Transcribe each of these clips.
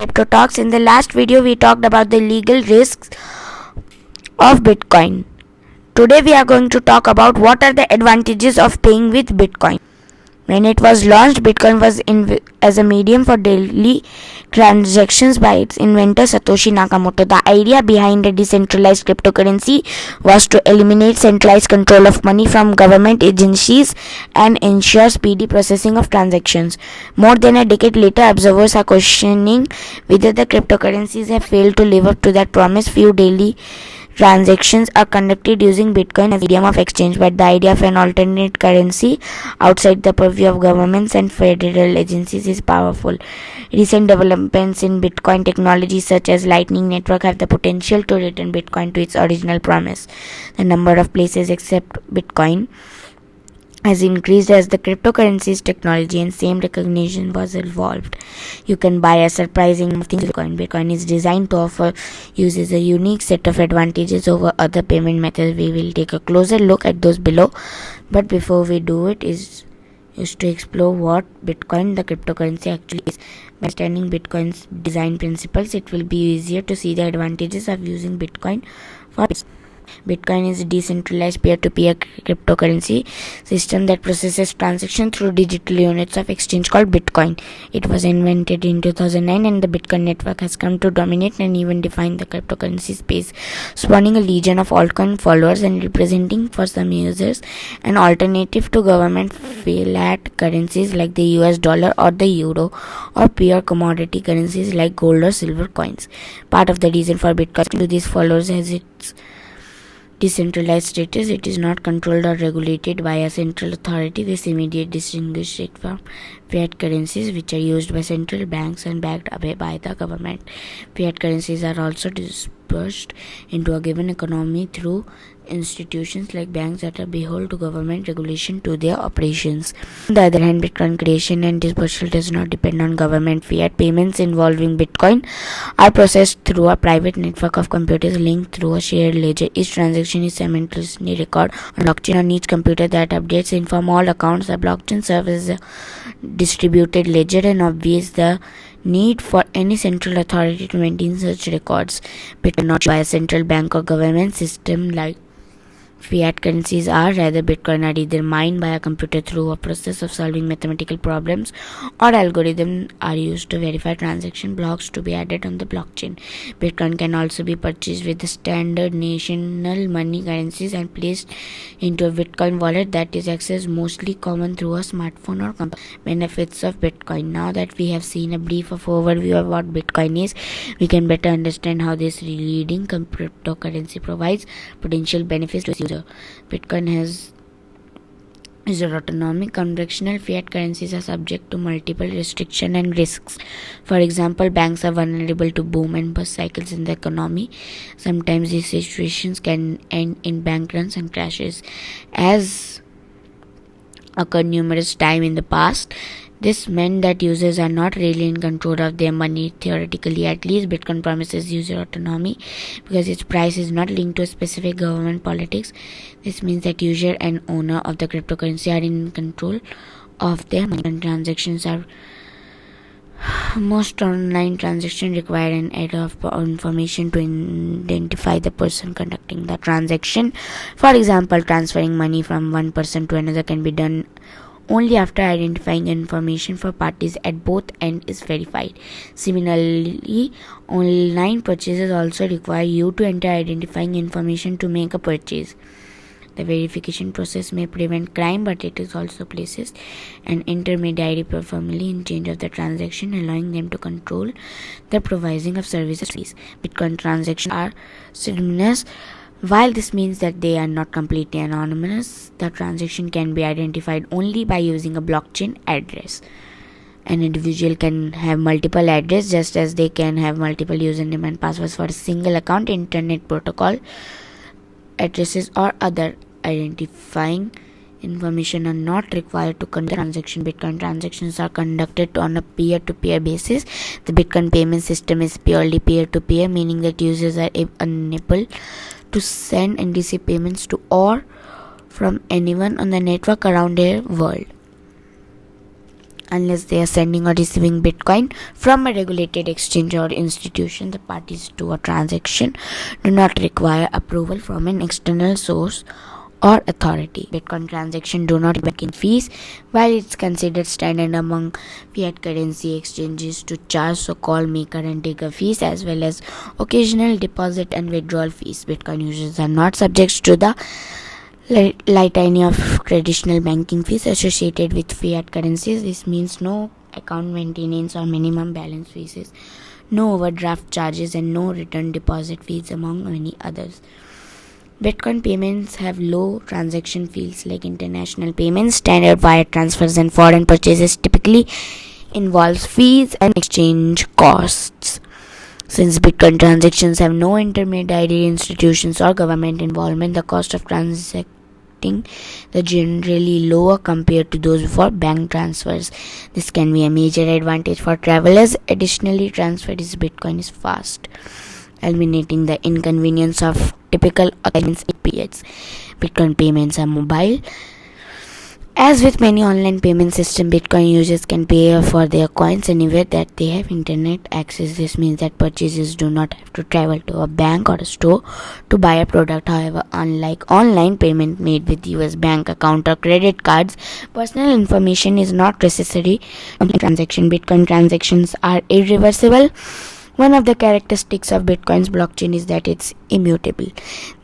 Crypto Talks. In the last video, we talked about the legal risks of Bitcoin. Today, we are going to talk about what are the advantages of paying with Bitcoin. When it was launched, Bitcoin was as a medium for daily transactions by its inventor Satoshi Nakamoto. The idea behind a decentralized cryptocurrency was to eliminate centralized control of money from government agencies and ensure speedy processing of transactions. More than a decade later, observers are questioning whether the cryptocurrencies have failed to live up to that promise. Few daily transactions are conducted using Bitcoin as a medium of exchange, but the idea of an alternate currency outside the purview of governments and federal agencies is powerful. Recent developments in Bitcoin technology such as Lightning Network have the potential to return Bitcoin to its original promise. The number of places accept Bitcoin has increased as the cryptocurrency's technology and same recognition was evolved. You can buy a surprising number of things with Bitcoin. Bitcoin is designed to offer users a unique set of advantages over other payment methods. We will take a closer look at those below. But before we do it is to explore what Bitcoin, the cryptocurrency, actually is. By understanding Bitcoin's design principles, it will be easier to see the advantages of using Bitcoin for business. Bitcoin is a decentralized peer-to-peer cryptocurrency system that processes transactions through digital units of exchange called Bitcoin. It was invented in 2009 and the Bitcoin network has come to dominate and even define the cryptocurrency space, spawning a legion of altcoin followers and representing for some users an alternative to government fiat currencies like the US dollar or the euro, or pure commodity currencies like gold or silver coins. Part of the reason for Bitcoin to these followers is its decentralized status. It is not controlled or regulated by a central authority. This immediately distinguishes it from fiat currencies, which are used by central banks and backed away by the government. Fiat currencies are also dispersed into a given economy through institutions like banks that are beholden to government regulation to their operations. On the other hand, Bitcoin creation and dispersal does not depend on government. Fiat payments involving Bitcoin are processed through a private network of computers linked through a shared ledger. Each transaction is simultaneously recorded on a blockchain on each computer that updates inform all accounts. The blockchain serves as a distributed ledger and obviates the need for any central authority to maintain such records. Bitcoin not by a central bank or government system like fiat currencies are. Rather, Bitcoin are either mined by a computer through a process of solving mathematical problems, or algorithms are used to verify transaction blocks to be added on the blockchain. Bitcoin can also be purchased with the standard national money currencies and placed into a Bitcoin wallet that is accessed mostly common through a smartphone or computer. Benefits of Bitcoin. Now that we have seen a brief overview of what Bitcoin is, we can better understand how this leading cryptocurrency provides potential benefits to its user. Bitcoin has user autonomy. Conventional fiat currencies are subject to multiple restrictions and risks. For example, banks are vulnerable to boom and bust cycles in the economy. Sometimes these situations can end in bank runs and crashes, as occurred numerous times in the past. This meant that users are not really in control of their money. Theoretically, at least, Bitcoin promises user autonomy because its price is not linked to a specific government politics. This means that user and owner of the cryptocurrency are in control of their money. Transactions are most online transactions require an add of information to identify the person conducting the transaction. For example, transferring money from one person to another can be done only after identifying information for parties at both ends is verified. Similarly, online purchases also require you to enter identifying information to make a purchase. The verification process may prevent crime, but it is also places an intermediary firmly in charge of the transaction, allowing them to control the providing of services. Bitcoin transactions are pseudonymous. While this means that they are not completely anonymous, the transaction can be identified only by using a blockchain address. An individual can have multiple addresses just as they can have multiple username and passwords for a single account. Internet protocol addresses or other identifying information are not required to conduct transaction. Bitcoin transactions are conducted on a peer-to-peer basis. The Bitcoin payment system is purely peer-to-peer, meaning that users are unable to send and receive payments to or from anyone on the network around their world. unless they are sending or receiving Bitcoin from a regulated exchange or institution. The parties to a transaction do not require approval from an external source or authority. Bitcoin transactions do not banking fees, while it's considered standard among fiat currency exchanges to charge so-called maker and taker fees as well as occasional deposit and withdrawal fees. Bitcoin users are not subject to the litany of traditional banking fees associated with fiat currencies. This means no account maintenance or minimum balance fees, no overdraft charges, and no return deposit fees, among many others. Bitcoin payments have low transaction fees like international payments. Standard wire transfers and foreign purchases typically involves fees and exchange costs. Since Bitcoin transactions have no intermediary institutions or government involvement, the cost of transacting are generally lower compared to those for bank transfers. This can be a major advantage for travelers. Additionally, transfer is Bitcoin is fast, eliminating the inconvenience of typical payments periods. Bitcoin payments are mobile. As with many online payment systems, Bitcoin users can pay for their coins anywhere that they have internet access. This means that purchasers do not have to travel to a bank or a store to buy a product. However, unlike online payment made with US bank account or credit cards, personal information is not necessary. Bitcoin transactions are irreversible. One of the characteristics of Bitcoin's blockchain is that it's immutable.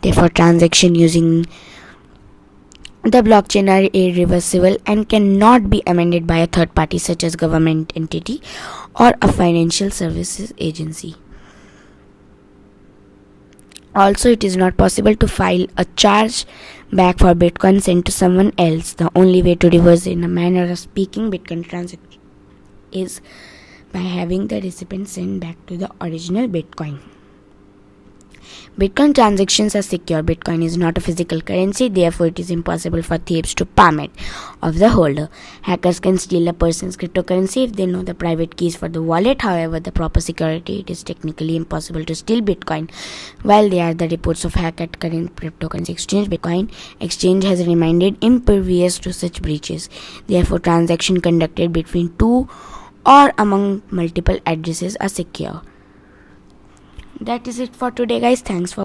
Therefore, transactions using the blockchain are irreversible and cannot be amended by a third party such as government entity or a financial services agency. Also, it is not possible to file a charge back for Bitcoin sent to someone else. The only way to reverse, in a manner of speaking, Bitcoin transaction is by having the recipient send back to the original Bitcoin. Bitcoin transactions are secure. Bitcoin is not a physical currency, therefore it is impossible for thieves to palm it off the holder. Hackers can steal a person's cryptocurrency if they know the private keys for the wallet. However, the proper security, it is technically impossible to steal Bitcoin. While there are the reports of hack at current cryptocurrency exchange, Bitcoin exchange has remained impervious to such breaches. Therefore, transactions conducted between two or among multiple addresses are secure. That is it for today, guys. Thanks for